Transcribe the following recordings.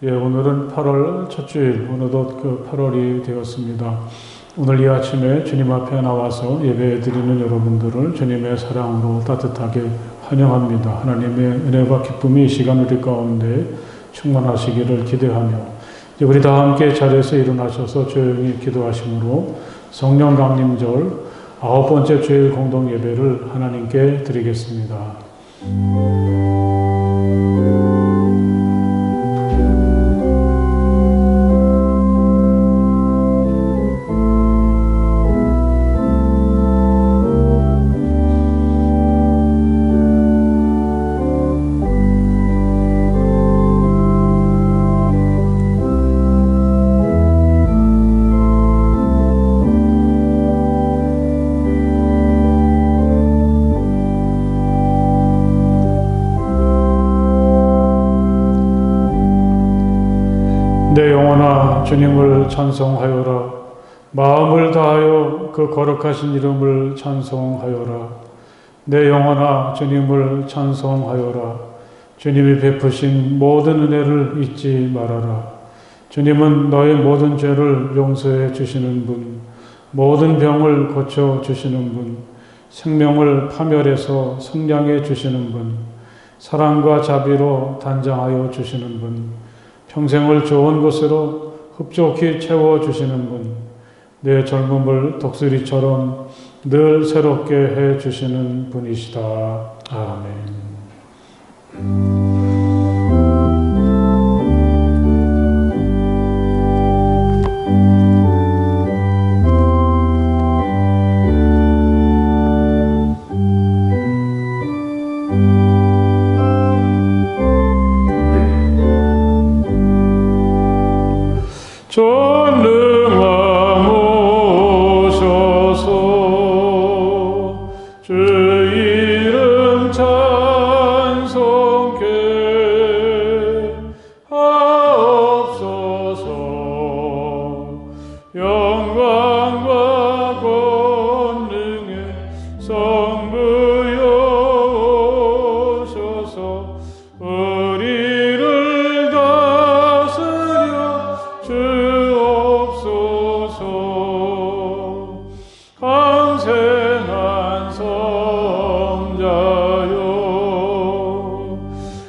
오늘은 8월 첫 주일, 어느덧 8월이 되었습니다. 오늘 이 아침에 주님 앞에 나와서 예배 드리는 여러분들을 주님의 사랑으로 따뜻하게 환영합니다. 하나님의 은혜와 기쁨이 이 시간 우리 가운데 충만하시기를 기대하며, 이제 우리 다 함께 자리에서 일어나셔서 조용히 기도하심으로 성령 강림절 9번째 주일 공동 예배를 하나님께 드리겠습니다. 내 영혼아 주님을 찬송하여라. 마음을 다하여 그 거룩하신 이름을 찬송하여라. 내 영혼아 주님을 찬송하여라. 주님이 베푸신 모든 은혜를 잊지 말아라. 주님은 너의 모든 죄를 용서해 주시는 분, 모든 병을 고쳐 주시는 분, 생명을 파멸해서 성량해 주시는 분, 사랑과 자비로 단장하여 주시는 분, 평생을 좋은 것으로 흡족히 채워주시는 분, 내 젊음을 독수리처럼 늘 새롭게 해주시는 분이시다. 아멘. 전능하모셔서 주 이름 찬송케 하옵소서. 영광과 권능의 성부여오셔서 우리를 다스려 주옵소서. 강생한 성자여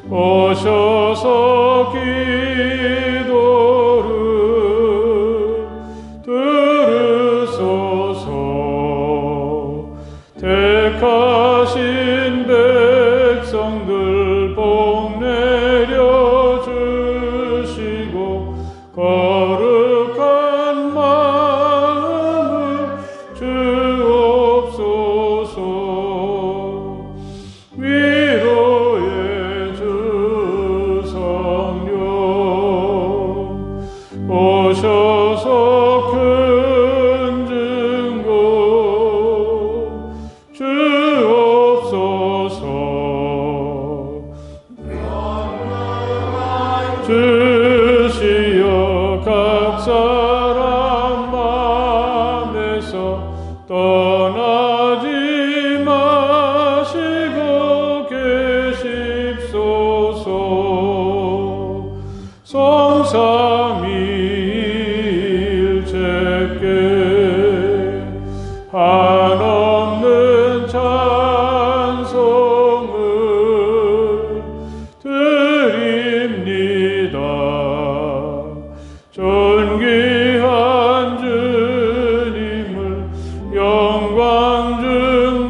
오셔서 기도를 들으소서. 택하신 백성들 복 내려주시고 거룩한 마음을 주옵소서. 위로의 주 성령 오셔서 큰 증거 주옵소서. 주시여 각 사람 맘에서 떠나지 마시고 계십소서. 성삼위일체께 한없는 찬송을 드립니다. 존귀한 주님을 영광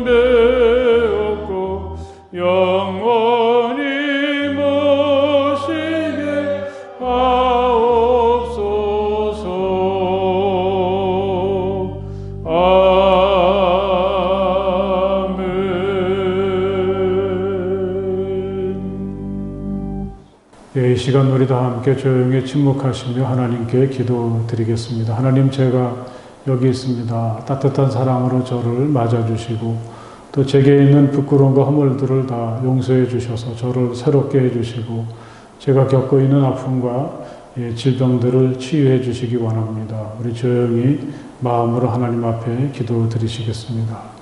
중배웠고 영원히 모시게 하옵소서. 이 시간 우리 다 함께 조용히 침묵하시며 하나님께 기도드리겠습니다. 하나님, 제가 여기 있습니다. 따뜻한 사랑으로 저를 맞아주시고 또 제게 있는 부끄러움과 허물들을 다 용서해 주셔서 저를 새롭게 해주시고 제가 겪고 있는 아픔과 질병들을 치유해 주시기 원합니다. 우리 조용히 마음으로 하나님 앞에 기도드리시겠습니다.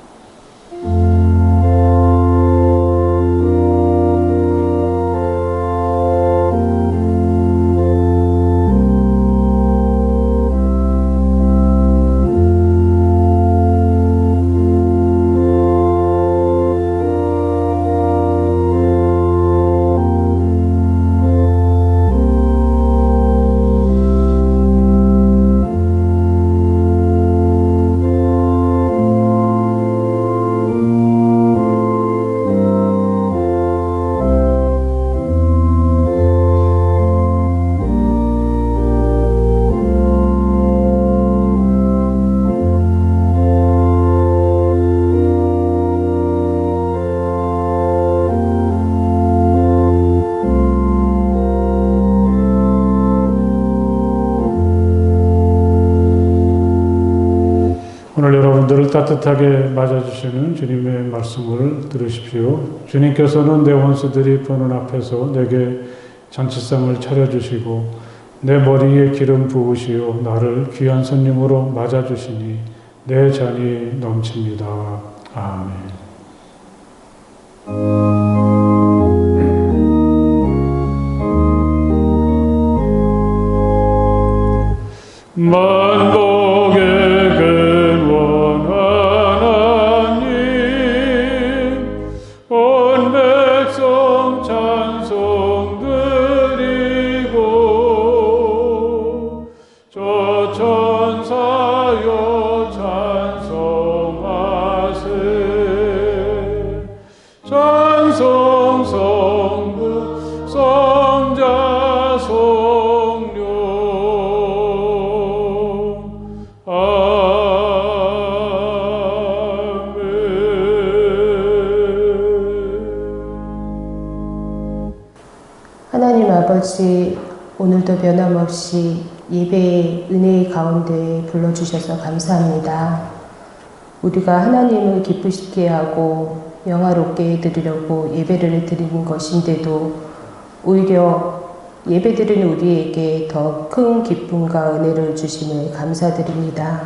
여러분들을 따뜻하게 맞아주시는 주님의 말씀을 들으십시오. 주님께서는 내 원수들이 보는 앞에서 내게 잔치상을 차려주시고 내 머리에 기름 부으시어 나를 귀한 손님으로 맞아주시니 내 잔이 넘칩니다. 아멘. 만복의 근원 하나님 온 백성 찬송 드리고 저 천사여 찬송하세 찬송 성부 성자 성령 하나님 아버지, 오늘도 변함없이 예배의 은혜의 가운데 불러주셔서 감사합니다. 우리가 하나님을 기쁘시게 하고 영화롭게 드리려고 예배를 드리는 것인데도 오히려 예배드리는 우리에게 더 큰 기쁨과 은혜를 주심을 감사드립니다.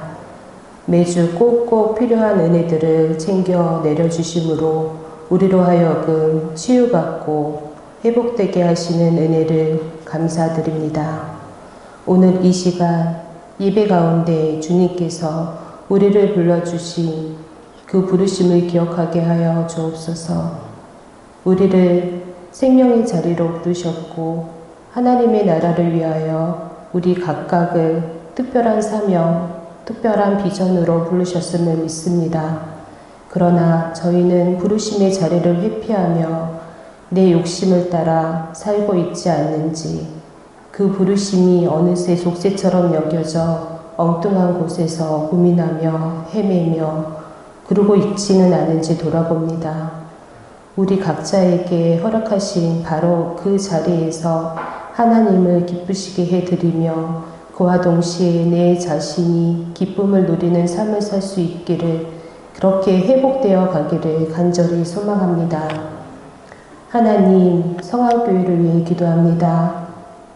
매주 꼭꼭 필요한 은혜들을 챙겨 내려주심으로 우리로 하여금 치유받고 회복되게 하시는 은혜를 감사드립니다. 오늘 이 시간 예배 가운데 주님께서 우리를 불러주신 그 부르심을 기억하게 하여 주옵소서. 우리를 생명의 자리로 부르셨고 하나님의 나라를 위하여 우리 각각을 특별한 사명, 특별한 비전으로 부르셨음을 믿습니다. 그러나 저희는 부르심의 자리를 회피하며 내 욕심을 따라 살고 있지 않는지, 그 부르심이 어느새 족쇄처럼 여겨져 엉뚱한 곳에서 고민하며 헤매며 그러고 있지는 않은지 돌아봅니다. 우리 각자에게 허락하신 바로 그 자리에서 하나님을 기쁘시게 해드리며 그와 동시에 내 자신이 기쁨을 누리는 삶을 살 수 있기를, 그렇게 회복되어 가기를 간절히 소망합니다. 하나님, 성화교회를 위해 기도합니다.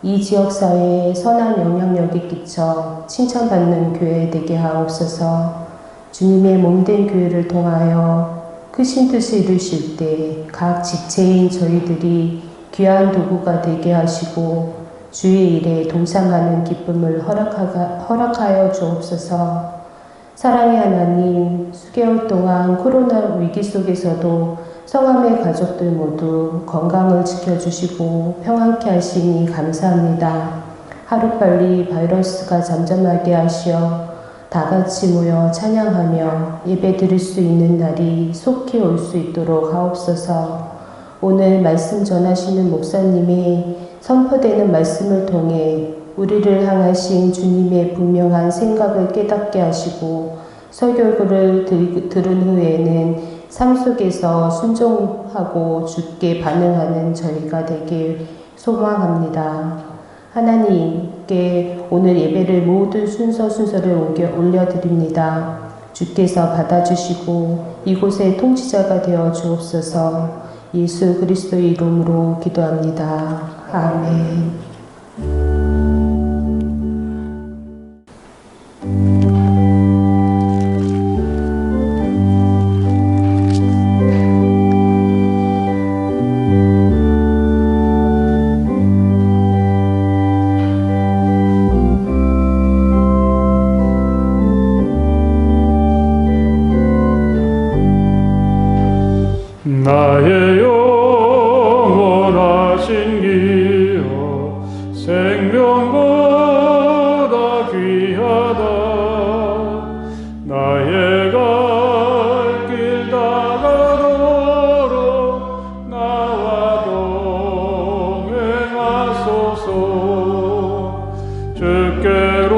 이 지역사회에 선한 영향력이 끼쳐 칭찬받는 교회 되게 하옵소서. 주님의 몸된 교회를 통하여 크신 뜻을 이루실 때 각 지체인 저희들이 귀한 도구가 되게 하시고 주의 일에 동참하는 기쁨을 허락하여 주옵소서. 사랑의 하나님, 수개월 동안 코로나 위기 속에서도 성함의 가족들 모두 건강을 지켜주시고 평안케 하시니 감사합니다. 하루빨리 바이러스가 잠잠하게 하시어 다 같이 모여 찬양하며 예배 드릴 수 있는 날이 속히 올 수 있도록 하옵소서. 오늘 말씀 전하시는 목사님이 선포되는 말씀을 통해 우리를 향하신 주님의 분명한 생각을 깨닫게 하시고 설교를 들은 후에는 삶 속에서 순종하고 주께 반응하는 저희가 되길 소망합니다. 하나님께 오늘 예배를 모든 순서를 올려드립니다. 주께서 받아주시고 이곳의 통치자가 되어 주옵소서. 예수 그리스도의 이름으로 기도합니다. 아멘. 나의 영원하신 기여 생명보다 귀하다. 나의 갈 길 다가도록 나와 동행하소서. 주께로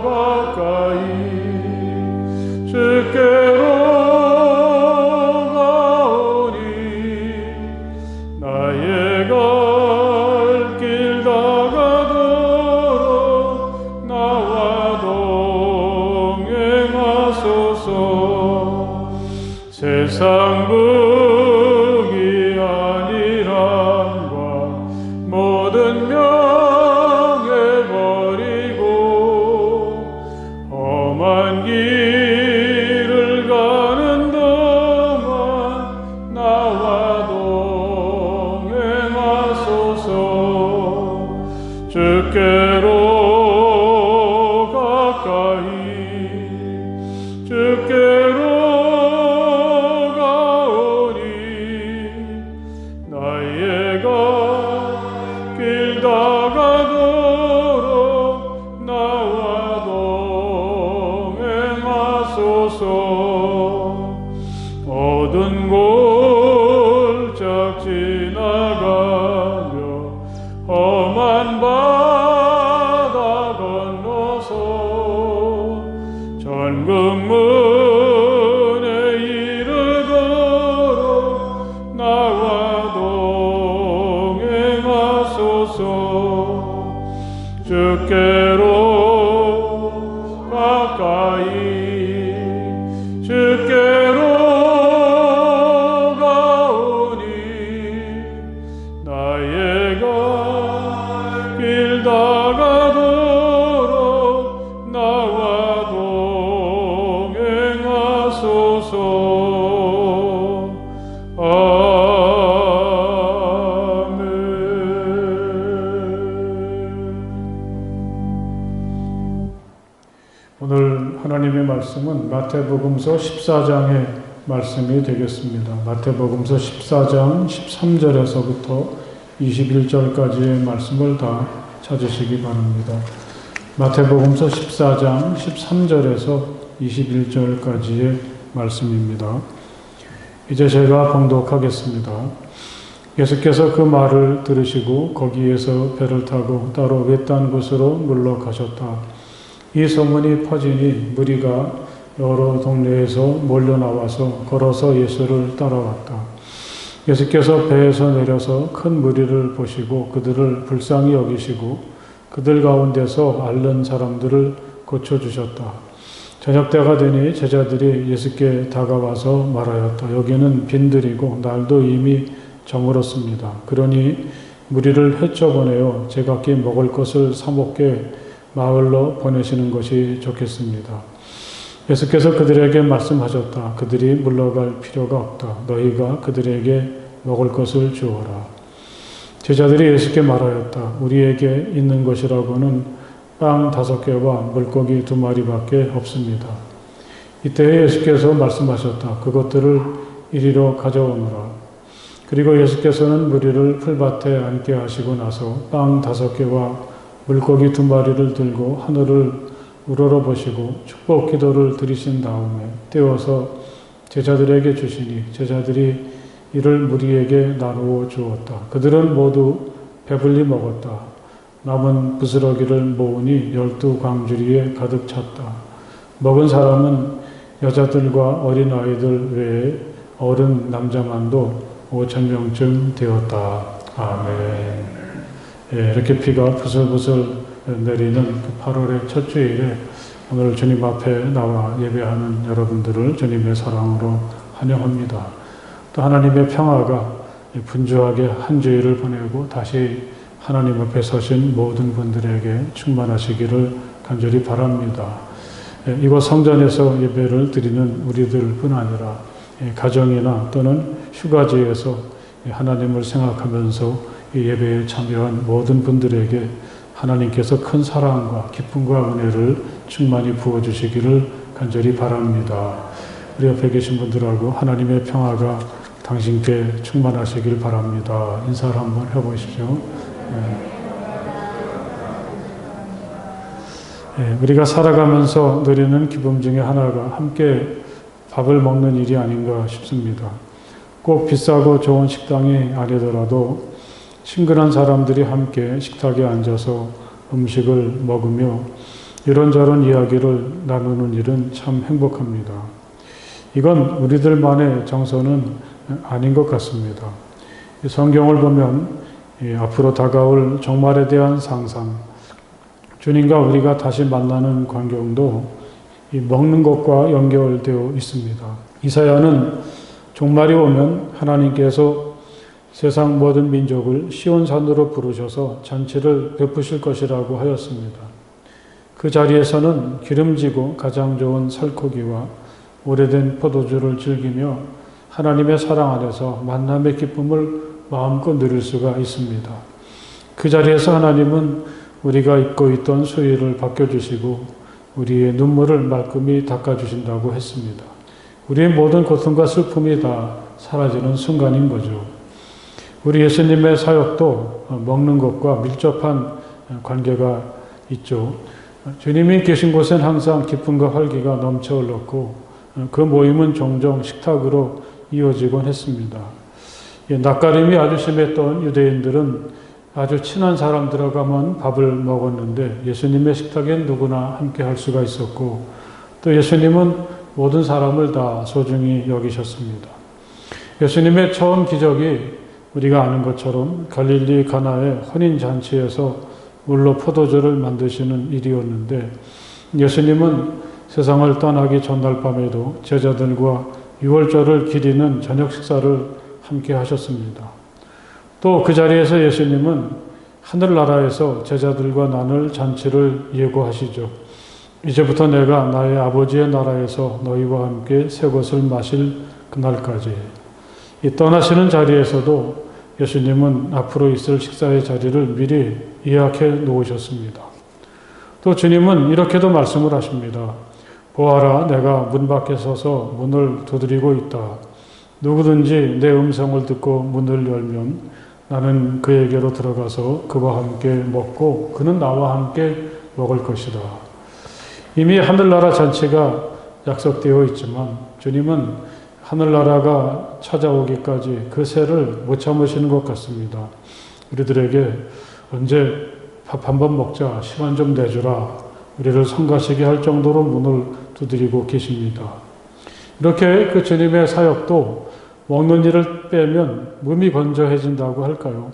가까이 주께로 나와 동행하소서. 세상 부귀 아니란과 모든 명예 버리고 험한 길을 가는 동안 나와 동행하소서. 주께로 가까이 주께로 가오니 나의 길 다가도록 나와 동행하소서. 어두운 골짝 지나가며 험한 바다 건너서 천국문에 이르도록 나와 동행하소서. 주께로 가까이 주께로 가오니 나의 길 다가도록 나와 동행하소서. 아멘. 오늘 하나님의 말씀은 마태복음서 14장의 말씀이 되겠습니다. 마태복음서 14장 13절에서부터 21절까지의 말씀을 다 찾으시기 바랍니다. 마태복음서 14장 13절에서 21절까지의 말씀입니다. 이제 제가 봉독하겠습니다. 예수께서 그 말을 들으시고 거기에서 배를 타고 따로 외딴 곳으로 물러가셨다. 이 소문이 퍼지니 무리가 여러 동네에서 몰려나와서 걸어서 예수를 따라왔다. 예수께서 배에서 내려서 큰 무리를 보시고 그들을 불쌍히 여기시고 그들 가운데서 앓는 사람들을 고쳐주셨다. 저녁때가 되니 제자들이 예수께 다가와서 말하였다. 여기는 빈들이고 날도 이미 저물었습니다. 그러니 무리를 헤쳐보내어 제각기 먹을 것을 사 먹게 마을로 보내시는 것이 좋겠습니다. 예수께서 그들에게 말씀하셨다. 그들이 물러갈 필요가 없다. 너희가 그들에게 먹을 것을 주어라. 제자들이 예수께 말하였다. 우리에게 있는 것이라고는 빵 5개와 물고기 2마리밖에 없습니다. 이때 예수께서 말씀하셨다. 그것들을 이리로 가져오너라. 그리고 예수께서는 무리를 풀밭에 앉게 하시고 나서 빵 5개와 물고기 2마리를 들고 하늘을 우러러보시고 축복 기도를 드리신 다음에 떼어서 제자들에게 주시니 제자들이 이를 무리에게 나누어 주었다. 그들은 모두 배불리 먹었다. 남은 부스러기를 모으니 12광주리에 가득 찼다. 먹은 사람은 여자들과 어린아이들 외에 어른 남자만도 5,000명쯤 되었다. 아멘. 예, 이렇게 비가 부슬부슬 내리는 그 8월의 첫 주일에 오늘 주님 앞에 나와 예배하는 여러분들을 주님의 사랑으로 환영합니다. 또 하나님의 평화가 분주하게 한 주일을 보내고 다시 하나님 앞에 서신 모든 분들에게 충만하시기를 간절히 바랍니다. 이곳 성전에서 예배를 드리는 우리들뿐 아니라 가정이나 또는 휴가지에서 하나님을 생각하면서 이 예배에 참여한 모든 분들에게 하나님께서 큰 사랑과 기쁨과 은혜를 충만히 부어주시기를 간절히 바랍니다. 우리 옆에 계신 분들하고 하나님의 평화가 당신께 충만하시길 바랍니다. 인사를 한번 해보십시오. 우리가 살아가면서 누리는 기쁨 중에 하나가 함께 밥을 먹는 일이 아닌가 싶습니다. 꼭 비싸고 좋은 식당이 아니더라도 친근한 사람들이 함께 식탁에 앉아서 음식을 먹으며 이런저런 이야기를 나누는 일은 참 행복합니다. 이건 우리들만의 정서는 아닌 것 같습니다. 성경을 보면 앞으로 다가올 종말에 대한 상상, 주님과 우리가 다시 만나는 광경도 이 먹는 것과 연결되어 있습니다. 이사야는 종말이 오면 하나님께서 세상 모든 민족을 시온산으로 부르셔서 잔치를 베푸실 것이라고 하였습니다. 그 자리에서는 기름지고 가장 좋은 살코기와 오래된 포도주를 즐기며 하나님의 사랑 안에서 만남의 기쁨을 마음껏 누릴 수가 있습니다. 그 자리에서 하나님은 우리가 입고 있던 수의를 벗겨주시고 우리의 눈물을 말끔히 닦아주신다고 했습니다. 우리의 모든 고통과 슬픔이 다 사라지는 순간인 거죠. 우리 예수님의 사역도 먹는 것과 밀접한 관계가 있죠. 주님이 계신 곳엔 항상 기쁨과 활기가 넘쳐 흘렀고 그 모임은 종종 식탁으로 이어지곤 했습니다. 낯가림이 아주 심했던 유대인들은 아주 친한 사람 들어가면 밥을 먹었는데 예수님의 식탁엔 누구나 함께 할 수가 있었고 또 예수님은 모든 사람을 다 소중히 여기셨습니다. 예수님의 처음 기적이 우리가 아는 것처럼 갈릴리 가나의 혼인잔치에서 물로 포도주를 만드시는 일이었는데 예수님은 세상을 떠나기 전날 밤에도 제자들과 유월절을 기리는 저녁 식사를 함께 하셨습니다. 또 그 자리에서 예수님은 하늘나라에서 제자들과 나눌 잔치를 예고하시죠. 이제부터 내가 나의 아버지의 나라에서 너희와 함께 새 것을 마실 그날까지. 이 떠나시는 자리에서도 예수님은 앞으로 있을 식사의 자리를 미리 예약해 놓으셨습니다. 또 주님은 이렇게도 말씀을 하십니다. 보아라, 내가 문 밖에 서서 문을 두드리고 있다. 누구든지 내 음성을 듣고 문을 열면 나는 그에게로 들어가서 그와 함께 먹고 그는 나와 함께 먹을 것이다. 이미 하늘나라 잔치가 약속되어 있지만 주님은 하늘나라가 찾아오기까지 그 새를 못 참으시는 것 같습니다. 우리들에게 언제 밥 한 번 먹자, 시간 좀 내주라, 우리를 성가시게 할 정도로 문을 두드리고 계십니다. 이렇게 그 주님의 사역도 먹는 일을 빼면 몸이 건조해진다고 할까요?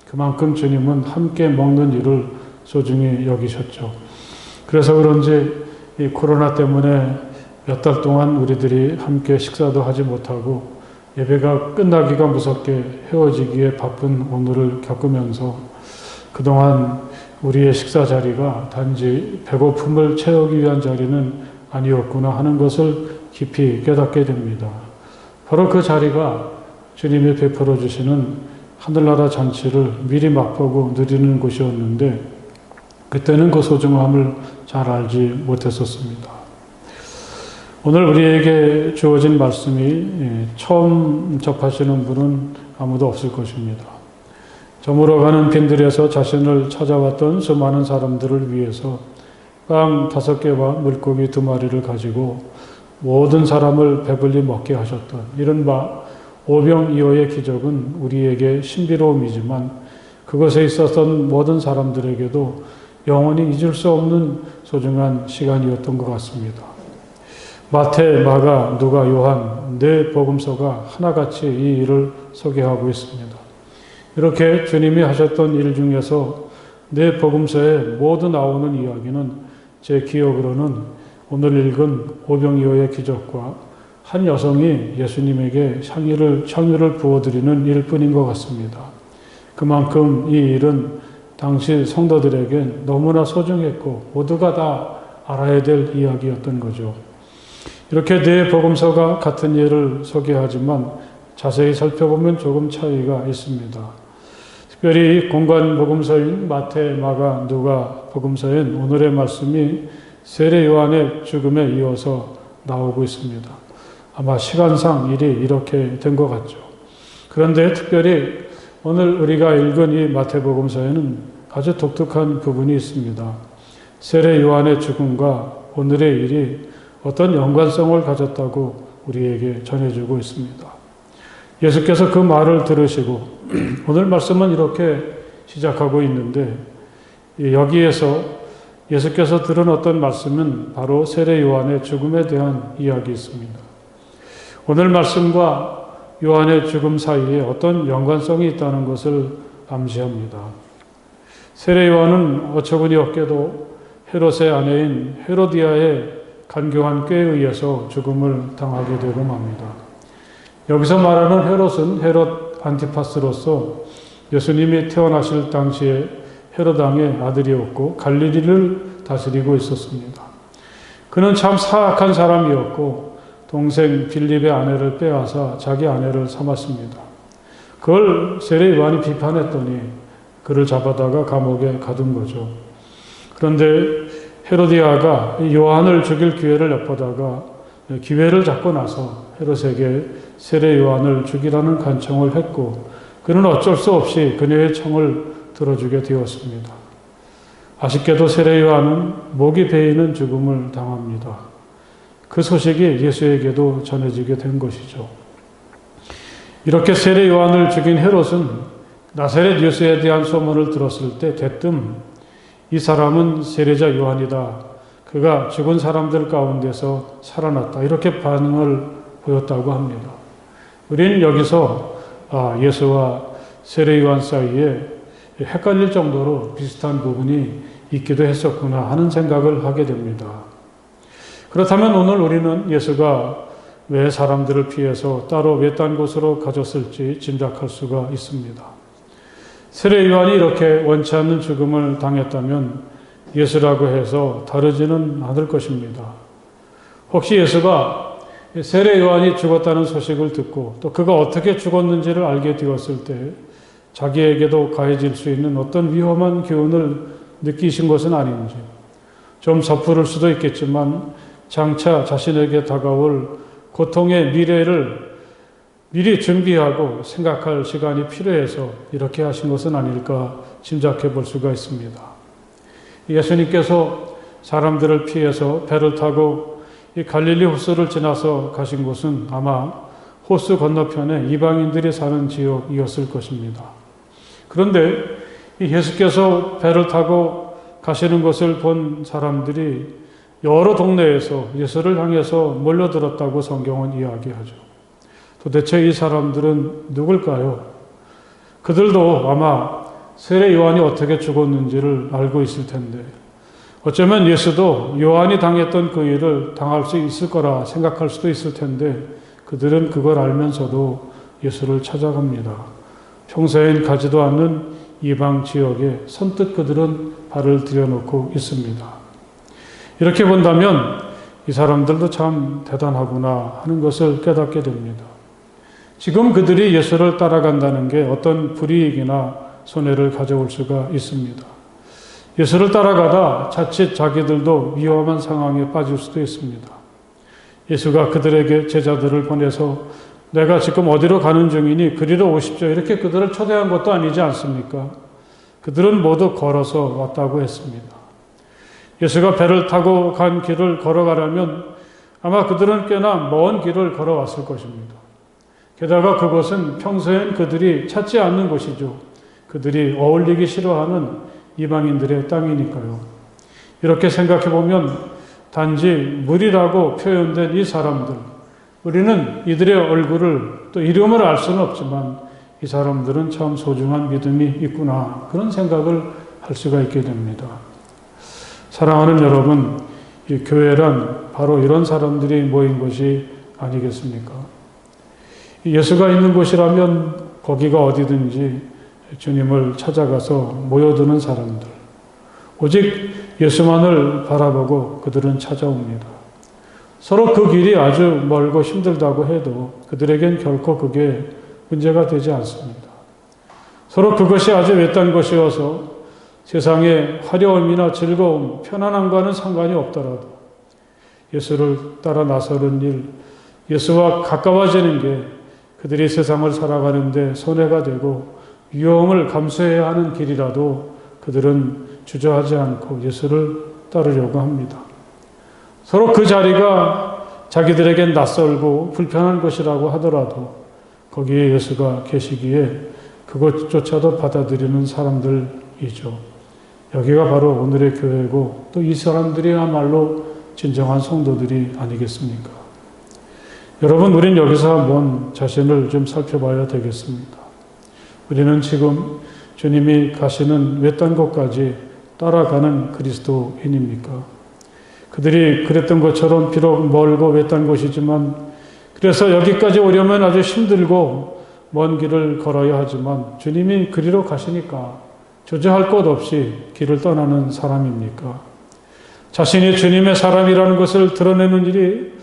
그만큼 주님은 함께 먹는 일을 소중히 여기셨죠. 그래서 그런지 이 코로나 때문에 몇 달 동안 우리들이 함께 식사도 하지 못하고 예배가 끝나기가 무섭게 헤어지기에 바쁜 오늘을 겪으면서 그동안 우리의 식사 자리가 단지 배고픔을 채우기 위한 자리는 아니었구나 하는 것을 깊이 깨닫게 됩니다. 바로 그 자리가 주님이 베풀어 주시는 하늘나라 잔치를 미리 맛보고 누리는 곳이었는데 그때는 그 소중함을 잘 알지 못했었습니다. 오늘 우리에게 주어진 말씀이 처음 접하시는 분은 아무도 없을 것입니다. 저물어가는 빈들에서 자신을 찾아왔던 수많은 사람들을 위해서 빵 5개와 물고기 2마리를 가지고 모든 사람을 배불리 먹게 하셨던 이른바 오병이어의 기적은 우리에게 신비로움이지만 그것에 있었던 모든 사람들에게도 영원히 잊을 수 없는 소중한 시간이었던 것 같습니다. 마태, 마가, 누가, 요한 네 복음서가 하나같이 이 일을 소개하고 있습니다. 이렇게 주님이 하셨던 일 중에서 네 복음서에 모두 나오는 이야기는 제 기억으로는 오늘 읽은 오병이어의 기적과 한 여성이 예수님에게 향유를 부어드리는 일뿐인 것 같습니다. 그만큼 이 일은 당시 성도들에겐 너무나 소중했고 모두가 다 알아야 될 이야기였던 거죠. 이렇게 네 복음서가 같은 일을 소개하지만 자세히 살펴보면 조금 차이가 있습니다. 특별히 공관 복음서인 마태, 마가, 누가 복음서엔 오늘의 말씀이 세례 요한의 죽음에 이어서 나오고 있습니다. 아마 시간상 일이 이렇게 된 것 같죠. 그런데 특별히 오늘 우리가 읽은 이 마태복음서에는 아주 독특한 부분이 있습니다. 세례 요한의 죽음과 오늘의 일이 어떤 연관성을 가졌다고 우리에게 전해주고 있습니다. 예수께서 그 말을 들으시고 오늘 말씀은 이렇게 시작하고 있는데 여기에서 예수께서 들은 어떤 말씀은 바로 세례 요한의 죽음에 대한 이야기였습니다. 오늘 말씀과 요한의 죽음 사이에 어떤 연관성이 있다는 것을 암시합니다. 세례 요한은 어처구니 없게도 헤롯의 아내인 헤로디아의 간교한 꾀에 의해서 죽음을 당하게 되고 맙니다. 여기서 말하는 헤롯은 헤롯 안티파스로서 예수님이 태어나실 당시에 헤롯 왕의 아들이었고 갈릴리를 다스리고 있었습니다. 그는 참 사악한 사람이었고 동생 빌립의 아내를 빼앗아 자기 아내를 삼았습니다. 그걸 세례 요한이 비판했더니 그를 잡아다가 감옥에 가둔 거죠. 그런데 헤로디아가 요한을 죽일 기회를 엿보다가 기회를 잡고 나서 헤롯에게 세례 요한을 죽이라는 간청을 했고 그는 어쩔 수 없이 그녀의 청을 들어주게 되었습니다. 아쉽게도 세례 요한은 목이 베이는 죽음을 당합니다. 그 소식이 예수에게도 전해지게 된 것이죠. 이렇게 세례 요한을 죽인 헤롯은 나사렛 예수에 대한 소문을 들었을 때 대뜸 이 사람은 세례자 요한이다. 그가 죽은 사람들 가운데서 살아났다. 이렇게 반응을 보였다고 합니다. 우리는 여기서 예수와 세례 요한 사이에 헷갈릴 정도로 비슷한 부분이 있기도 했었구나 하는 생각을 하게 됩니다. 그렇다면 오늘 우리는 예수가 왜 사람들을 피해서 따로 외딴 곳으로 가졌을지 짐작할 수가 있습니다. 세례 요한이 이렇게 원치 않는 죽음을 당했다면 예수라고 해서 다르지는 않을 것입니다. 혹시 예수가 세례 요한이 죽었다는 소식을 듣고 또 그가 어떻게 죽었는지를 알게 되었을 때 자기에게도 가해질 수 있는 어떤 위험한 기운을 느끼신 것은 아닌지 좀 섣부를 수도 있겠지만 장차 자신에게 다가올 고통의 미래를 미리 준비하고 생각할 시간이 필요해서 이렇게 하신 것은 아닐까 짐작해 볼 수가 있습니다. 예수님께서 사람들을 피해서 배를 타고 이 갈릴리 호수를 지나서 가신 곳은 아마 호수 건너편에 이방인들이 사는 지역이었을 것입니다. 그런데 예수께서 배를 타고 가시는 것을 본 사람들이 여러 동네에서 예수를 향해서 몰려들었다고 성경은 이야기하죠. 도대체 이 사람들은 누굴까요? 그들도 아마 세례 요한이 어떻게 죽었는지를 알고 있을 텐데 어쩌면 예수도 요한이 당했던 그 일을 당할 수 있을 거라 생각할 수도 있을 텐데 그들은 그걸 알면서도 예수를 찾아갑니다. 평소엔 가지도 않는 이방 지역에 선뜻 그들은 발을 들여놓고 있습니다. 이렇게 본다면 이 사람들도 참 대단하구나 하는 것을 깨닫게 됩니다. 지금 그들이 예수를 따라간다는 게 어떤 불이익이나 손해를 가져올 수가 있습니다. 예수를 따라가다 자칫 자기들도 위험한 상황에 빠질 수도 있습니다. 예수가 그들에게 제자들을 보내서 내가 지금 어디로 가는 중이니 그리로 오십시오. 이렇게 그들을 초대한 것도 아니지 않습니까? 그들은 모두 걸어서 왔다고 했습니다. 예수가 배를 타고 간 길을 걸어가려면 아마 그들은 꽤나 먼 길을 걸어왔을 것입니다. 게다가 그곳은 평소엔 그들이 찾지 않는 곳이죠. 그들이 어울리기 싫어하는 이방인들의 땅이니까요. 이렇게 생각해보면 단지 무리라고 표현된 이 사람들, 우리는 이들의 얼굴을 또 이름을 알 수는 없지만 이 사람들은 참 소중한 믿음이 있구나 그런 생각을 할 수가 있게 됩니다. 사랑하는 여러분, 이 교회란 바로 이런 사람들이 모인 것이 아니겠습니까? 예수가 있는 곳이라면 거기가 어디든지 주님을 찾아가서 모여드는 사람들, 오직 예수만을 바라보고 그들은 찾아옵니다. 서로 그 길이 아주 멀고 힘들다고 해도 그들에겐 결코 그게 문제가 되지 않습니다. 서로 그것이 아주 외딴 것이어서 세상의 화려함이나 즐거움, 편안함과는 상관이 없더라도 예수를 따라 나서는 일, 예수와 가까워지는 게 그들이 세상을 살아가는데 손해가 되고 위험을 감수해야 하는 길이라도 그들은 주저하지 않고 예수를 따르려고 합니다. 서로 그 자리가 자기들에겐 낯설고 불편한 것이라고 하더라도 거기에 예수가 계시기에 그것조차도 받아들이는 사람들이죠. 여기가 바로 오늘의 교회고 또 이 사람들이야말로 진정한 성도들이 아니겠습니까? 여러분, 우린 여기서 한번 자신을 좀 살펴봐야 되겠습니다. 우리는 지금 주님이 가시는 외딴 곳까지 따라가는 그리스도인입니까? 그들이 그랬던 것처럼 비록 멀고 외딴 곳이지만 그래서 여기까지 오려면 아주 힘들고 먼 길을 걸어야 하지만 주님이 그리로 가시니까 주저할 것 없이 길을 떠나는 사람입니까? 자신이 주님의 사람이라는 것을 드러내는 일이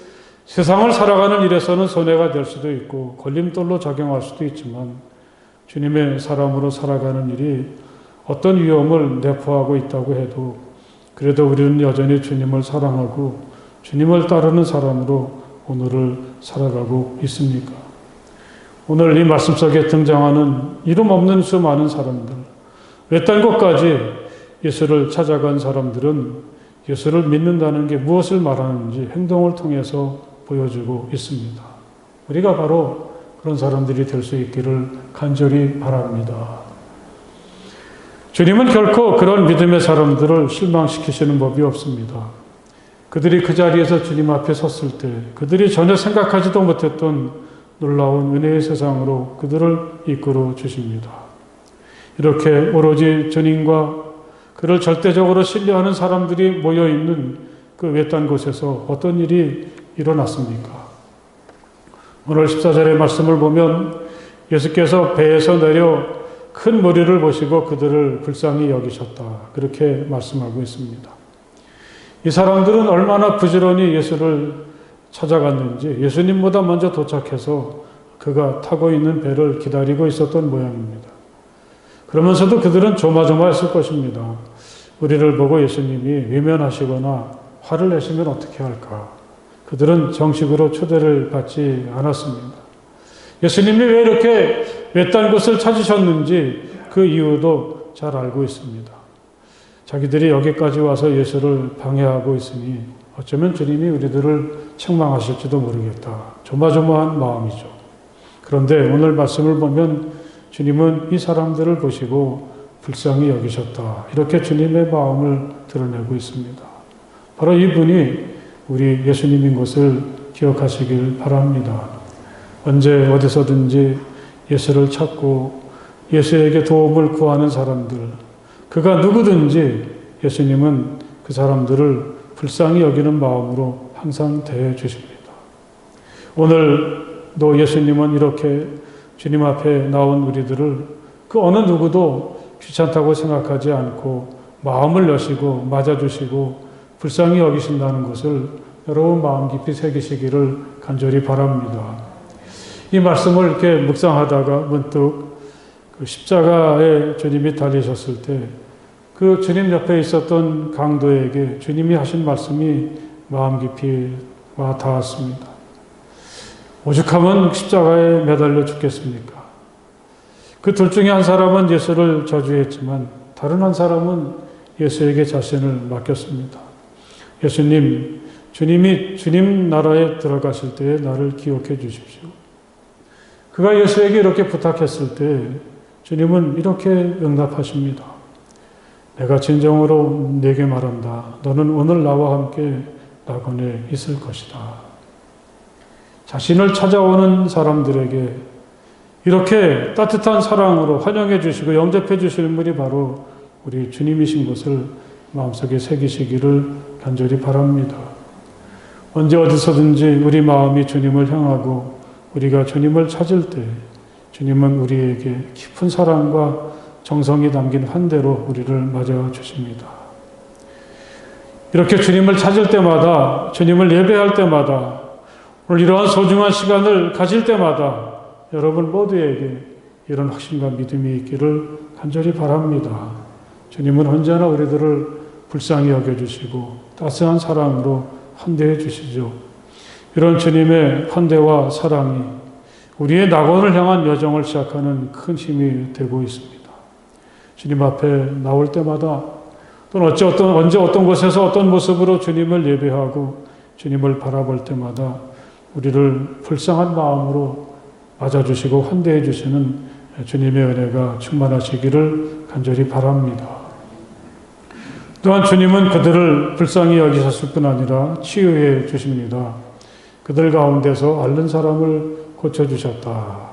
세상을 살아가는 일에서는 손해가 될 수도 있고 걸림돌로 작용할 수도 있지만 주님의 사람으로 살아가는 일이 어떤 위험을 내포하고 있다고 해도 그래도 우리는 여전히 주님을 사랑하고 주님을 따르는 사람으로 오늘을 살아가고 있습니까? 오늘 이 말씀 속에 등장하는 이름 없는 수많은 사람들, 외딴 곳까지 예수를 찾아간 사람들은 예수를 믿는다는 게 무엇을 말하는지 행동을 통해서 보여주고 있습니다. 우리가 바로 그런 사람들이 될 수 있기를 간절히 바랍니다. 주님은 결코 그런 믿음의 사람들을 실망시키시는 법이 없습니다. 그들이 그 자리에서 주님 앞에 섰을 때 그들이 전혀 생각하지도 못했던 놀라운 은혜의 세상으로 그들을 이끌어 주십니다. 이렇게 오로지 주님과 그를 절대적으로 신뢰하는 사람들이 모여있는 그 외딴 곳에서 어떤 일이 일어났습니까? 오늘 14절의 말씀을 보면 예수께서 배에서 내려 큰 무리를 보시고 그들을 불쌍히 여기셨다. 그렇게 말씀하고 있습니다. 이 사람들은 얼마나 부지런히 예수를 찾아갔는지 예수님보다 먼저 도착해서 그가 타고 있는 배를 기다리고 있었던 모양입니다. 그러면서도 그들은 조마조마했을 것입니다. 우리를 보고 예수님이 외면하시거나 화를 내시면 어떻게 할까? 그들은 정식으로 초대를 받지 않았습니다. 예수님이 왜 이렇게 외딴 곳을 찾으셨는지 그 이유도 잘 알고 있습니다. 자기들이 여기까지 와서 예수를 방해하고 있으니 어쩌면 주님이 우리들을 책망하실지도 모르겠다. 조마조마한 마음이죠. 그런데 오늘 말씀을 보면 주님은 이 사람들을 보시고 불쌍히 여기셨다. 이렇게 주님의 마음을 드러내고 있습니다. 바로 이분이 우리 예수님인 것을 기억하시길 바랍니다. 언제 어디서든지 예수를 찾고 예수에게 도움을 구하는 사람들, 그가 누구든지 예수님은 그 사람들을 불쌍히 여기는 마음으로 항상 대해 주십니다. 오늘도 예수님은 이렇게 주님 앞에 나온 우리들을 그 어느 누구도 귀찮다고 생각하지 않고 마음을 여시고 맞아주시고 불쌍히 여기신다는 것을 여러분 마음 깊이 새기시기를 간절히 바랍니다. 이 말씀을 이렇게 묵상하다가 문득 그 십자가에 주님이 달리셨을 때 그 주님 옆에 있었던 강도에게 주님이 하신 말씀이 마음 깊이 와 닿았습니다. 오죽하면 십자가에 매달려 죽겠습니까? 그 둘 중에 한 사람은 예수를 저주했지만 다른 한 사람은 예수에게 자신을 맡겼습니다. 예수님, 주님이 주님 나라에 들어가실 때에 나를 기억해 주십시오. 그가 예수에게 이렇게 부탁했을 때 주님은 이렇게 응답하십니다. 내가 진정으로 네게 말한다. 너는 오늘 나와 함께 낙원에 있을 것이다. 자신을 찾아오는 사람들에게 이렇게 따뜻한 사랑으로 환영해 주시고 영접해 주시는 분이 바로 우리 주님이신 것을 마음속에 새기시기를 간절히 바랍니다. 언제 어디서든지 우리 마음이 주님을 향하고 우리가 주님을 찾을 때 주님은 우리에게 깊은 사랑과 정성이 담긴 환대로 우리를 맞아주십니다. 이렇게 주님을 찾을 때마다, 주님을 예배할 때마다, 오늘 이러한 소중한 시간을 가질 때마다 여러분 모두에게 이런 확신과 믿음이 있기를 간절히 바랍니다. 주님은 언제나 우리들을 불쌍히 여겨주시고 따스한 사랑으로 환대해 주시죠. 이런 주님의 환대와 사랑이 우리의 낙원을 향한 여정을 시작하는 큰 힘이 되고 있습니다. 주님 앞에 나올 때마다 또는 언제 어떤 곳에서 어떤 모습으로 주님을 예배하고 주님을 바라볼 때마다 우리를 불쌍한 마음으로 맞아주시고 환대해 주시는 주님의 은혜가 충만하시기를 간절히 바랍니다. 또한 주님은 그들을 불쌍히 여기셨을 뿐 아니라 치유해 주십니다. 그들 가운데서 앓는 사람을 고쳐주셨다.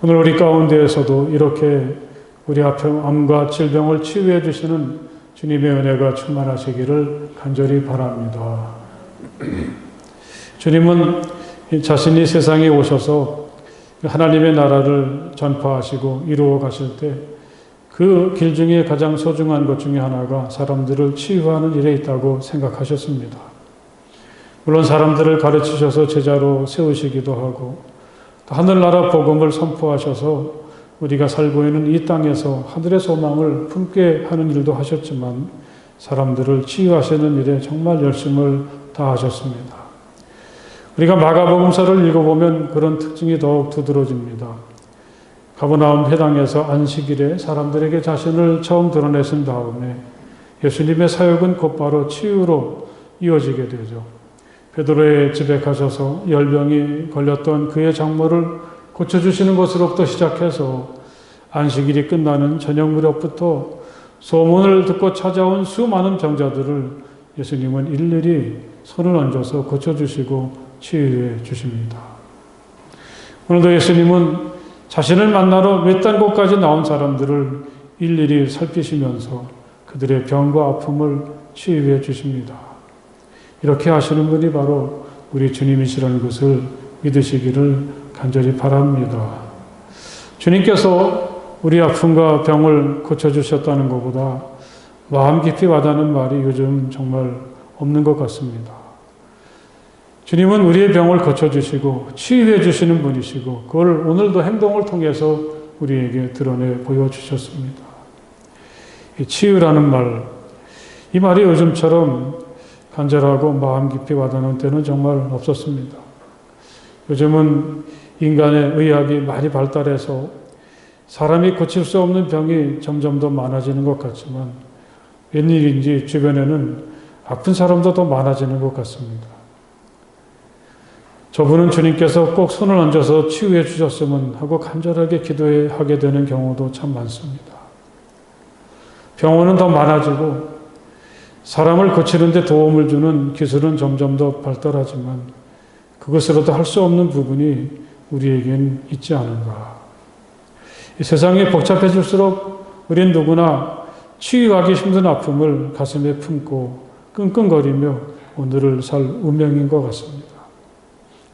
오늘 우리 가운데에서도 이렇게 우리 암과 질병을 치유해 주시는 주님의 은혜가 충만하시기를 간절히 바랍니다. 주님은 자신이 세상에 오셔서 하나님의 나라를 전파하시고 이루어 가실 때 그 길 중에 가장 소중한 것 중에 하나가 사람들을 치유하는 일에 있다고 생각하셨습니다. 물론 사람들을 가르치셔서 제자로 세우시기도 하고 하늘나라 복음을 선포하셔서 우리가 살고 있는 이 땅에서 하늘의 소망을 품게 하는 일도 하셨지만 사람들을 치유하시는 일에 정말 열심을 다하셨습니다. 우리가 마가복음서를 읽어보면 그런 특징이 더욱 두드러집니다. 가버나움 회당에서 안식일에 사람들에게 자신을 처음 드러내신 다음에 예수님의 사역은 곧바로 치유로 이어지게 되죠. 베드로의 집에 가셔서 열병이 걸렸던 그의 장모를 고쳐주시는 것으로부터 시작해서 안식일이 끝나는 저녁 무렵부터 소문을 듣고 찾아온 수많은 병자들을 예수님은 일일이 손을 얹어서 고쳐주시고 치유해 주십니다. 오늘도 예수님은 자신을 만나러 외딴 곳까지 나온 사람들을 일일이 살피시면서 그들의 병과 아픔을 치유해 주십니다. 이렇게 하시는 분이 바로 우리 주님이시라는 것을 믿으시기를 간절히 바랍니다. 주님께서 우리 아픔과 병을 고쳐주셨다는 것보다 마음 깊이 와닿는 말이 요즘 정말 없는 것 같습니다. 주님은 우리의 병을 고쳐주시고 치유해 주시는 분이시고 그걸 오늘도 행동을 통해서 우리에게 드러내 보여주셨습니다. 이 치유라는 말, 이 말이 요즘처럼 간절하고 마음 깊이 와닿는 때는 정말 없었습니다. 요즘은 인간의 의학이 많이 발달해서 사람이 고칠 수 없는 병이 점점 더 많아지는 것 같지만 웬일인지 주변에는 아픈 사람도 더 많아지는 것 같습니다. 저분은 주님께서 꼭 손을 얹어서 치유해 주셨으면 하고 간절하게 기도하게 되는 경우도 참 많습니다. 병원은 더 많아지고 사람을 고치는 데 도움을 주는 기술은 점점 더 발달하지만 그것으로도 할 수 없는 부분이 우리에겐 있지 않은가. 이 세상이 복잡해질수록 우린 누구나 치유하기 힘든 아픔을 가슴에 품고 끙끙거리며 오늘을 살 운명인 것 같습니다.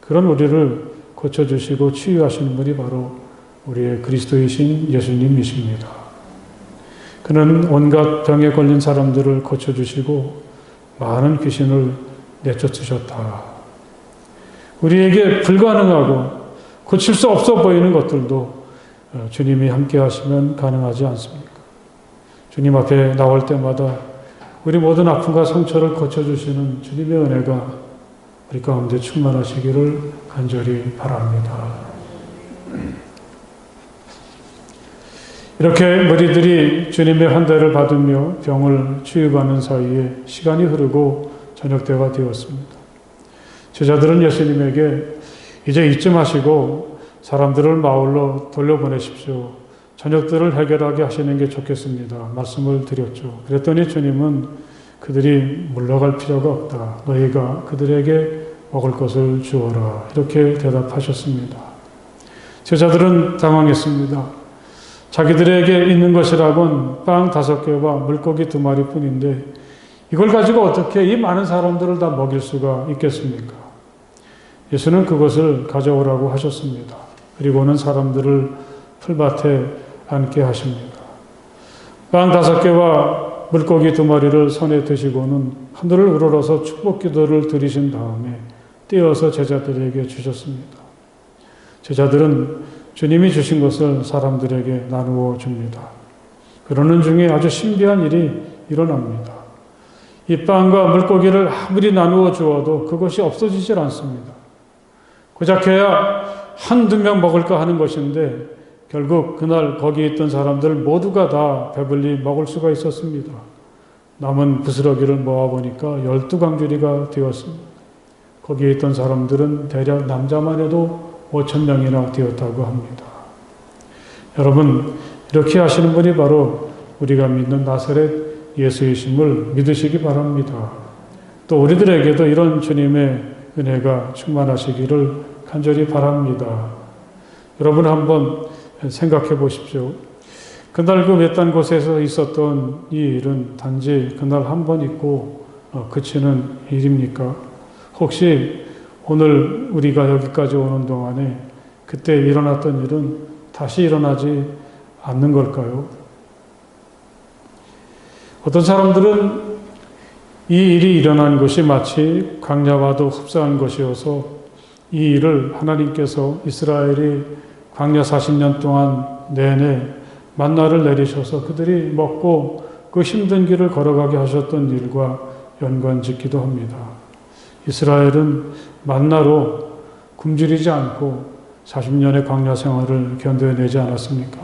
그런 우리를 고쳐주시고 치유하시는 분이 바로 우리의 그리스도이신 예수님이십니다. 그는 온갖 병에 걸린 사람들을 고쳐주시고 많은 귀신을 내쫓으셨다. 우리에게 불가능하고 고칠 수 없어 보이는 것들도 주님이 함께 하시면 가능하지 않습니까? 주님 앞에 나올 때마다 우리 모든 아픔과 상처를 고쳐주시는 주님의 은혜가 우리 가운데 충만하시기를 간절히 바랍니다. 이렇게 무리들이 주님의 환대를 받으며 병을 치유받는 사이에 시간이 흐르고 저녁 때가 되었습니다. 제자들은 예수님에게 이제 이쯤 하시고 사람들을 마을로 돌려보내십시오. 저녁들을 해결하게 하시는 게 좋겠습니다. 말씀을 드렸죠. 그랬더니 주님은 그들이 물러갈 필요가 없다. 너희가 그들에게 먹을 것을 주어라. 이렇게 대답하셨습니다. 제자들은 당황했습니다. 자기들에게 있는 것이라곤 빵 5개와 물고기 2마리 뿐인데 이걸 가지고 어떻게 이 많은 사람들을 다 먹일 수가 있겠습니까? 예수는 그것을 가져오라고 하셨습니다. 그리고는 사람들을 풀밭에 앉게 하십니다. 빵 5개와 물고기 2마리를 손에 드시고는 하늘을 우러러서 축복 기도를 드리신 다음에 떼어서 제자들에게 주셨습니다. 제자들은 주님이 주신 것을 사람들에게 나누어 줍니다. 그러는 중에 아주 신비한 일이 일어납니다. 이 빵과 물고기를 아무리 나누어 주어도 그것이 없어지질 않습니다. 고작해야 1-2명 먹을까 하는 것인데 결국 그날 거기 있던 사람들 모두가 다 배불리 먹을 수가 있었습니다. 남은 부스러기를 모아보니까 12강줄이가 되었습니다. 거기에 있던 사람들은 대략 남자만 해도 5,000명이나 되었다고 합니다. 여러분, 이렇게 하시는 분이 바로 우리가 믿는 나사렛 예수이심을 믿으시기 바랍니다. 또 우리들에게도 이런 주님의 은혜가 충만하시기를 간절히 바랍니다. 여러분 한번 생각해 보십시오. 그날 그 외딴 곳에서 있었던 이 일은 단지 그날 한 번 있고 그치는 일입니까? 혹시 오늘 우리가 여기까지 오는 동안에 그때 일어났던 일은 다시 일어나지 않는 걸까요? 어떤 사람들은 이 일이 일어난 것이 마치 광야와도 흡사한 것이어서 이 일을 하나님께서 이스라엘이 광야 40년 동안 내내 만나를 내리셔서 그들이 먹고 그 힘든 길을 걸어가게 하셨던 일과 연관짓기도 합니다. 이스라엘은 만나로 굶주리지 않고 40년의 광야 생활을 견뎌내지 않았습니까?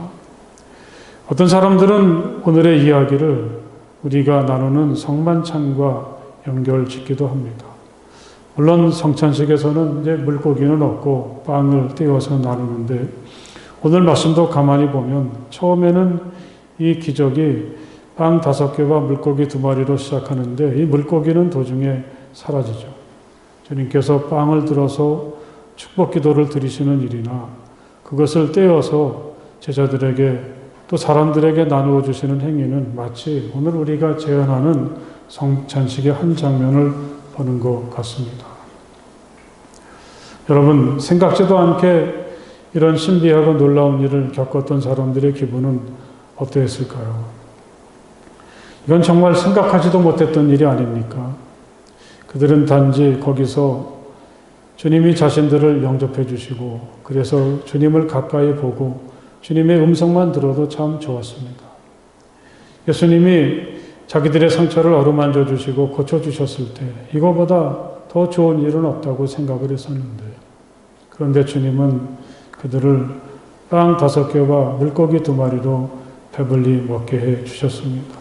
어떤 사람들은 오늘의 이야기를 우리가 나누는 성만찬과 연결짓기도 합니다. 물론 성찬식에서는 이제 물고기는 없고 빵을 떼어서 나누는데 오늘 말씀도 가만히 보면 처음에는 이 기적이 빵 5개와 물고기 2마리로 시작하는데 이 물고기는 도중에 사라지죠. 주님께서 빵을 들어서 축복 기도를 드리시는 일이나 그것을 떼어서 제자들에게 또 사람들에게 나누어 주시는 행위는 마치 오늘 우리가 제안하는 성찬식의 한 장면을 보는 것 같습니다. 여러분, 생각지도 않게 이런 신비하고 놀라운 일을 겪었던 사람들의 기분은 어떠했을까요? 이건 정말 생각하지도 못했던 일이 아닙니까? 그들은 단지 거기서 주님이 자신들을 영접해 주시고 그래서 주님을 가까이 보고 주님의 음성만 들어도 참 좋았습니다. 예수님이 자기들의 상처를 어루만져 주시고 고쳐주셨을 때 이거보다 더 좋은 일은 없다고 생각을 했었는데 그런데 주님은 그들을 빵 5개와 물고기 2마리로 배불리 먹게 해 주셨습니다.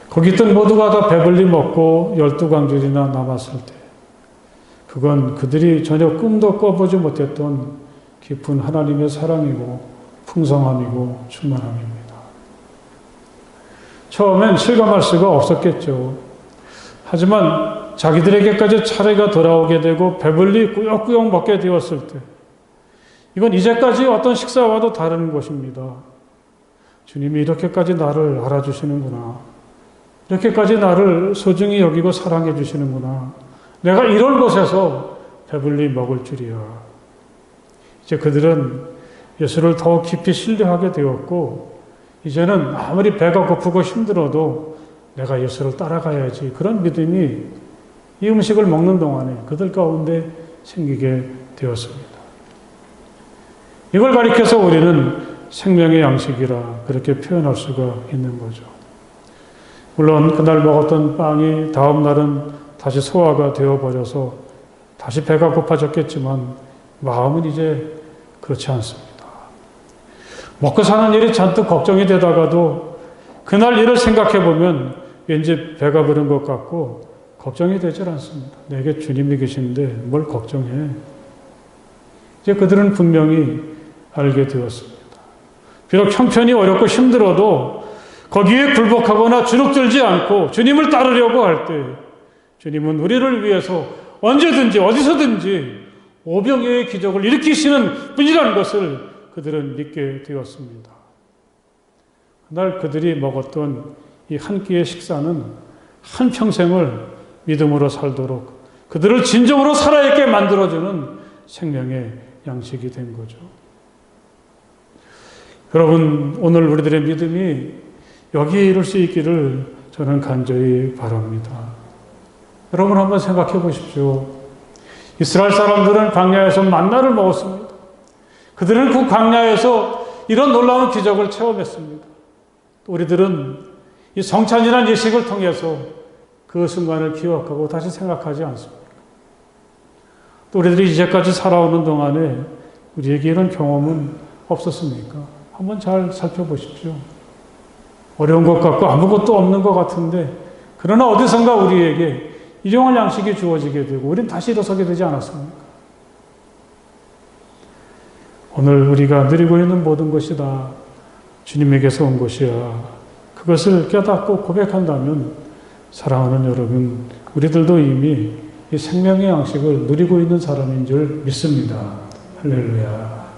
거기 있던 모두가 다 배불리 먹고 12광줄이나 남았을 때 그건 그들이 전혀 꿈도 꿔보지 못했던 깊은 하나님의 사랑이고 풍성함이고 충만함입니다. 처음엔 실감할 수가 없었겠죠. 하지만 자기들에게까지 차례가 돌아오게 되고 배불리 꾸역꾸역 먹게 되었을 때 이건 이제까지 어떤 식사와도 다른 것입니다. 주님이 이렇게까지 나를 알아주시는구나. 이렇게까지 나를 소중히 여기고 사랑해 주시는구나. 내가 이런 곳에서 배불리 먹을 줄이야. 이제 그들은 예수를 더 깊이 신뢰하게 되었고 이제는 아무리 배가 고프고 힘들어도 내가 예수를 따라가야지 그런 믿음이 이 음식을 먹는 동안에 그들 가운데 생기게 되었습니다. 이걸 가리켜서 우리는 생명의 양식이라 그렇게 표현할 수가 있는 거죠. 물론 그날 먹었던 빵이 다음 날은 다시 소화가 되어버려서 다시 배가 고파졌겠지만 마음은 이제 그렇지 않습니다. 먹고 사는 일이 잔뜩 걱정이 되다가도 그날 일을 생각해 보면 왠지 배가 부른 것 같고 걱정이 되질 않습니다. 내게 주님이 계신데 뭘 걱정해. 이제 그들은 분명히 알게 되었습니다. 비록 형편이 어렵고 힘들어도 거기에 굴복하거나 주눅들지 않고 주님을 따르려고 할 때 주님은 우리를 위해서 언제든지 어디서든지 오병이어의 기적을 일으키시는 분이라는 것을 그들은 믿게 되었습니다. 그날 그들이 먹었던 이 한 끼의 식사는 한평생을 믿음으로 살도록 그들을 진정으로 살아있게 만들어주는 생명의 양식이 된 거죠. 여러분, 오늘 우리들의 믿음이 여기에 이룰 수 있기를 저는 간절히 바랍니다. 여러분 한번 생각해 보십시오. 이스라엘 사람들은 광야에서 만나를 먹었습니다. 그들은 그 광야에서 이런 놀라운 기적을 체험했습니다. 우리들은 이 성찬이라는 예식을 통해서 그 순간을 기억하고 다시 생각하지 않습니다. 또 우리들이 이제까지 살아오는 동안에 우리에게 이런 경험은 없었습니까? 한번 잘 살펴보십시오. 어려운 것 같고 아무것도 없는 것 같은데 그러나 어디선가 우리에게 일용할 양식이 주어지게 되고 우린 다시 일어서게 되지 않았습니까? 오늘 우리가 누리고 있는 모든 것이 다 주님에게서 온 것이야. 그것을 깨닫고 고백한다면 사랑하는 여러분, 우리들도 이미 이 생명의 양식을 누리고 있는 사람인 줄 믿습니다. 할렐루야.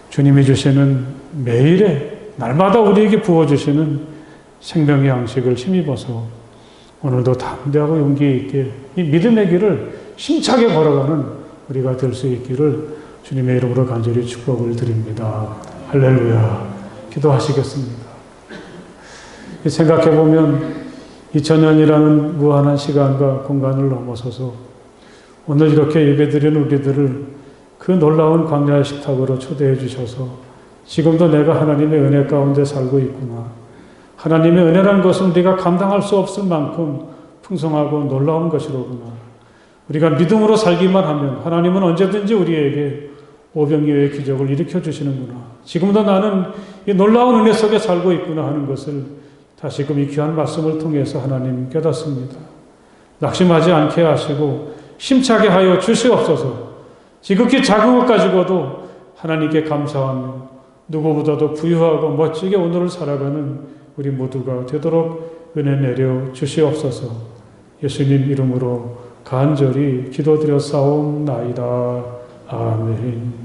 주님이 주시는 매일의 날마다 우리에게 부어주시는 생명의 양식을 힘입어서 오늘도 담대하고 용기 있게 이 믿음의 길을 힘차게 걸어가는 우리가 될 수 있기를 주님의 이름으로 간절히 축복을 드립니다. 할렐루야. 기도하시겠습니다. 생각해보면 2000년이라는 무한한 시간과 공간을 넘어서서 오늘 이렇게 예배드리는 우리들을 그 놀라운 광야의 식탁으로 초대해 주셔서 지금도 내가 하나님의 은혜 가운데 살고 있구나. 하나님의 은혜라는 것은 우리가 감당할 수 없을 만큼 풍성하고 놀라운 것이로구나. 우리가 믿음으로 살기만 하면 하나님은 언제든지 우리에게 오병이어의 기적을 일으켜 주시는구나. 지금도 나는 이 놀라운 은혜 속에 살고 있구나 하는 것을 다시금 이 귀한 말씀을 통해서 하나님 깨닫습니다. 낙심하지 않게 하시고 힘차게 하여 주시옵소서. 지극히 작은 것 가지고도 하나님께 감사하며 누구보다도 부유하고 멋지게 오늘을 살아가는 우리 모두가 되도록 은혜 내려 주시옵소서. 예수님 이름으로 간절히 기도드렸사옵나이다. 아멘.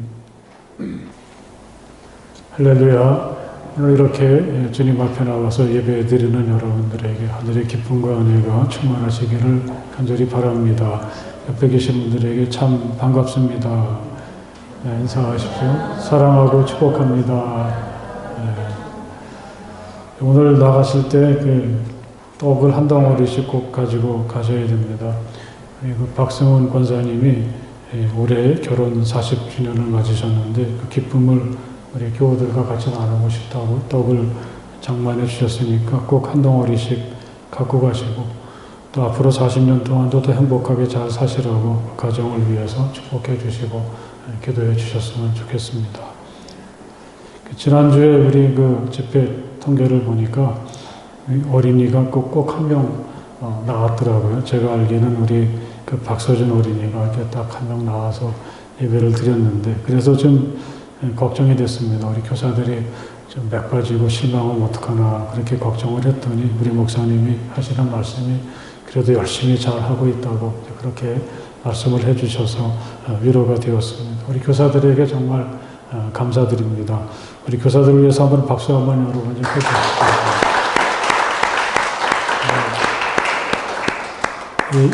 할렐루야. 오늘 이렇게 주님 앞에 나와서 예배드리는 여러분들에게 하늘의 기쁨과 은혜가 충만하시기를 간절히 바랍니다. 옆에 계신 분들에게 참 반갑습니다. 네, 인사하십시오. 사랑하고 축복합니다. 네. 오늘 나가실 때 그 떡을 한 덩어리씩 꼭 가지고 가셔야 됩니다. 그리고 박승훈 권사님이 올해 결혼 40주년을 맞으셨는데 그 기쁨을 우리 교우들과 같이 나누고 싶다고 떡을 장만해 주셨으니까 꼭 한 덩어리씩 갖고 가시고 또 앞으로 40년 동안도 더 행복하게 잘 사시라고 가정을 위해서 축복해 주시고 기도해 주셨으면 좋겠습니다. 지난주에 우리 그 집회 통계를 보니까 어린이가 꼭 한 명 나왔더라고요. 제가 알기에는 우리 그 박서준 어린이가 이렇게 딱 한 명 나와서 예배를 드렸는데 그래서 좀 걱정이 됐습니다. 우리 교사들이 좀 맥 빠지고 실망하면 어떡하나 그렇게 걱정을 했더니 우리 목사님이 하시는 말씀이 그래도 열심히 잘 하고 있다고 그렇게 말씀을 해주셔서 위로가 되었습니다. 우리 교사들에게 정말 감사드립니다. 우리 교사들을 위해서 한번 박수 한번 여러분 좀 해주십시오.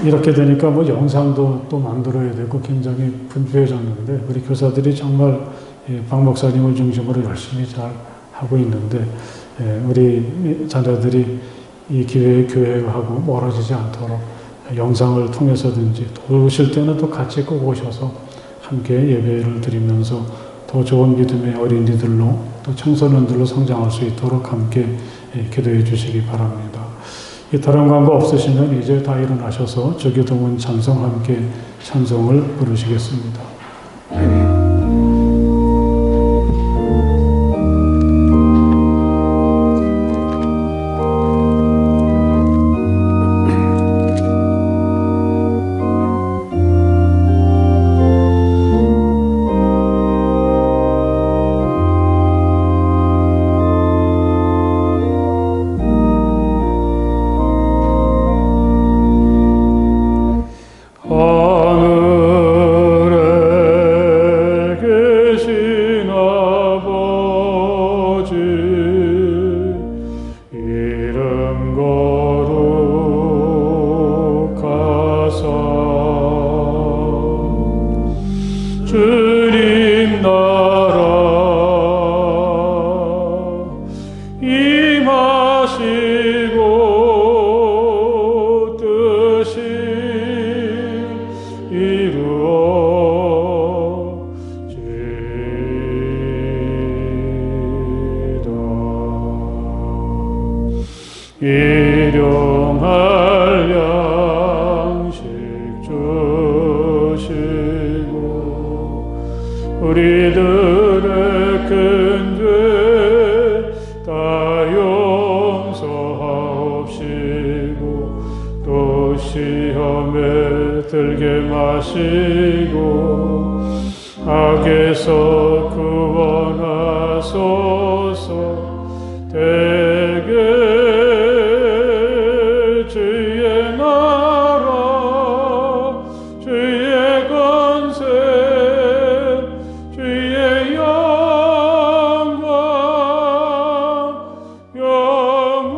이렇게 되니까 뭐 영상도 또 만들어야 되고 굉장히 분주해졌는데 우리 교사들이 정말 박 목사님을 중심으로 열심히 잘 하고 있는데 우리 자녀들이 이 기회에 교회하고 멀어지지 않도록 영상을 통해서든지 또 오실 때는 또 같이 꼭 오셔서 함께 예배를 드리면서 더 좋은 믿음의 어린이들로 또 청소년들로 성장할 수 있도록 함께 기도해 주시기 바랍니다. 다른 광고 없으시면 이제 다 일어나셔서 저기도문 찬송 함께 찬송을 부르시겠습니다. 일용할 양식 주시고 우리들의 큰 죄 다 용서하옵시고 또 시험에 들게 마시고 악에서 구원하소서. 대개 주의 나라 주의 권세 주의 영광 영원히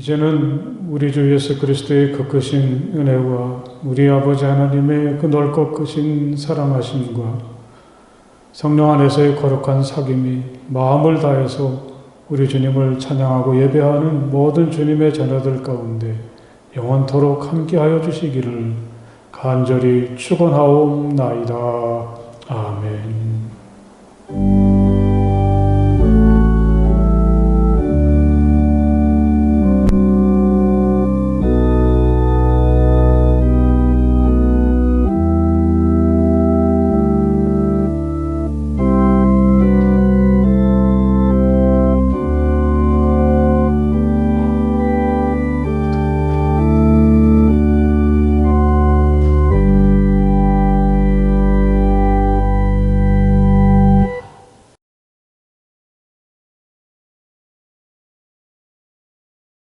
이제는 우리 주 예수 그리스도의 그 크신 은혜와 우리 아버지 하나님의 그 넓고 크신 사랑하심과 성령 안에서의 거룩한 사귐이 마음을 다해서 우리 주님을 찬양하고 예배하는 모든 주님의 자녀들 가운데 영원토록 함께하여 주시기를 간절히 축원하옵나이다. 아멘.